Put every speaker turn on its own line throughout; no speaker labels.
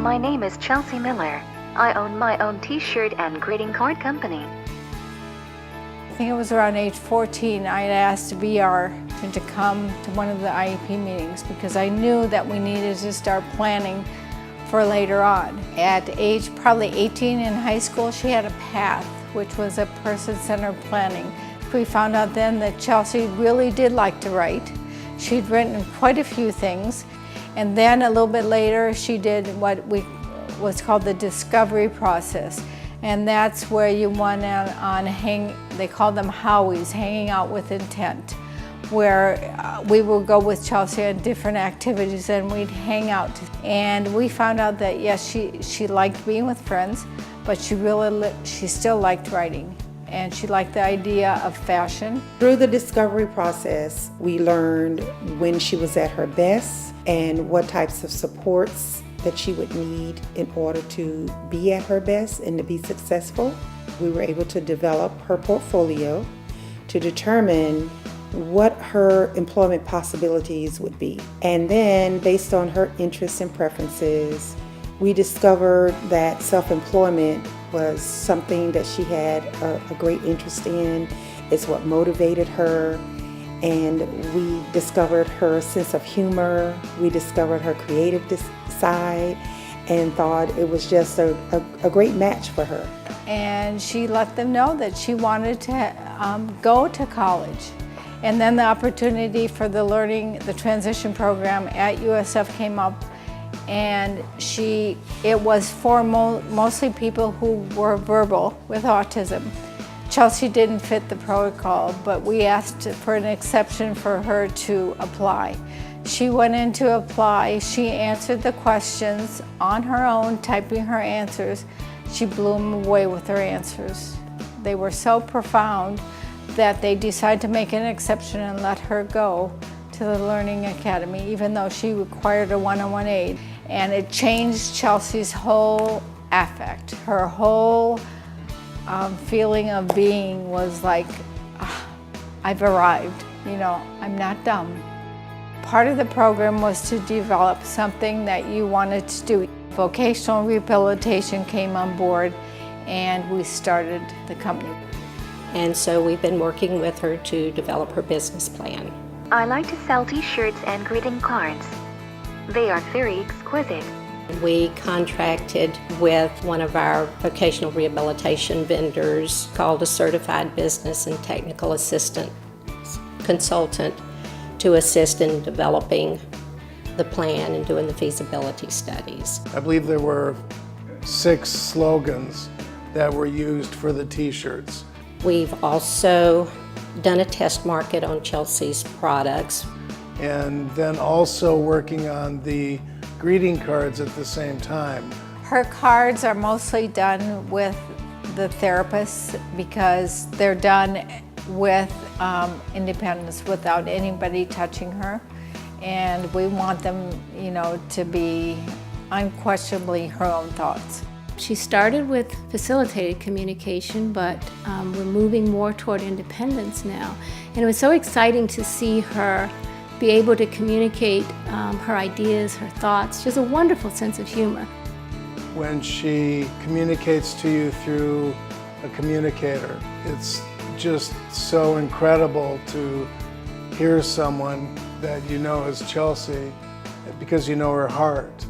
My name is Chelsea Miller. I own my own t-shirt and greeting card company.
I think it was around age 14, I had asked VR to come to one of the IEP meetings because I knew that we needed to start planning for later on. At age probably 18 in high school, she had a path, which was a person-centered planning. We found out then that Chelsea really did like to write. She'd written quite a few things. And then a little bit later, she did what's called the discovery process. And that's where you went on they call them Howies, hanging out with intent, where we would go with Chelsea on different activities and we'd hang out. And we found out that yes, she liked being with friends, but she still liked writing. And she liked the idea of fashion.
Through the discovery process, we learned when she was at her best and what types of supports that she would need in order to be at her best and to be successful. We were able to develop her portfolio to determine what her employment possibilities would be. And then, based on her interests and preferences, we discovered that self-employment was something that she had a great interest in. It's what motivated her. And we discovered her sense of humor. We discovered her creative side and thought it was just a great match for her.
And she let them know that she wanted to go to college. And then the opportunity for the transition program at USF came up. And it was for mostly people who were verbal with autism. Chelsea didn't fit the protocol, but we asked for an exception for her to apply. She went in to apply. She answered the questions on her own, typing her answers. She blew them away with her answers. They were so profound that they decided to make an exception and let her go to the Learning Academy, even though she required a one-on-one aid. And it changed Chelsea's whole affect. Her whole feeling of being was like, I've arrived, I'm not dumb. Part of the program was to develop something that you wanted to do. Vocational rehabilitation came on board and we started the company.
And so we've been working with her to develop her business plan.
I like to sell t-shirts and greeting cards. They are very exquisite.
We contracted with one of our vocational rehabilitation vendors called a Certified Business and Technical Assistant Consultant to assist in developing the plan and doing the feasibility studies.
I believe there were 6 slogans that were used for the t-shirts.
We've also done a test market on Chelsea's products.
And then also working on the greeting cards at the same time.
Her cards are mostly done with the therapists because they're done with independence without anybody touching her. And we want them, to be unquestionably her own thoughts.
She started with facilitated communication, but we're moving more toward independence now. And it was so exciting to see her be able to communicate her ideas, her thoughts. She has a wonderful sense of humor.
When she communicates to you through a communicator, it's just so incredible to hear someone that you know is Chelsea because you know her heart,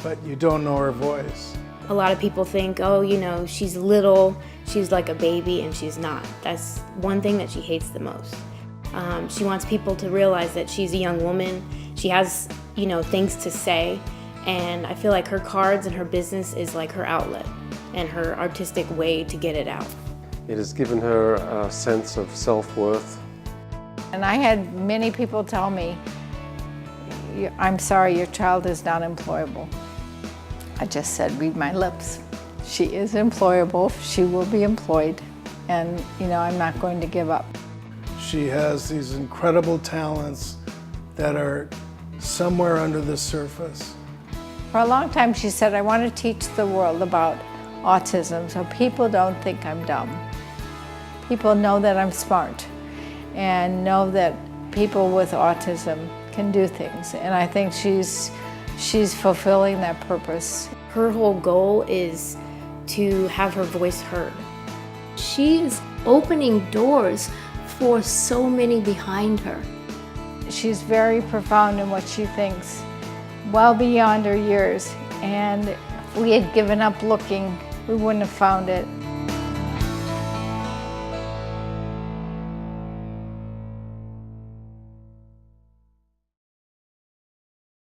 but you don't know her voice.
A lot of people think, oh, she's little, she's like a baby, and she's not. That's one thing that she hates the most. She wants people to realize that she's a young woman. She has, things to say, and I feel like her cards and her business is like her outlet and her artistic way to get it out.
It has given her a sense of self-worth.
And I had many people tell me, I'm sorry, your child is not employable. I just said, read my lips. She is employable, she will be employed, and I'm not going to give up.
She has these incredible talents that are somewhere under the surface.
For a long time she said, I want to teach the world about autism so people don't think I'm dumb. People know that I'm smart and know that people with autism can do things. And I think she's fulfilling that purpose.
Her whole goal is to have her voice heard.
She is opening doors for so many behind her.
She's very profound in what she thinks, well beyond her years. And if we had given up looking, we wouldn't have found it.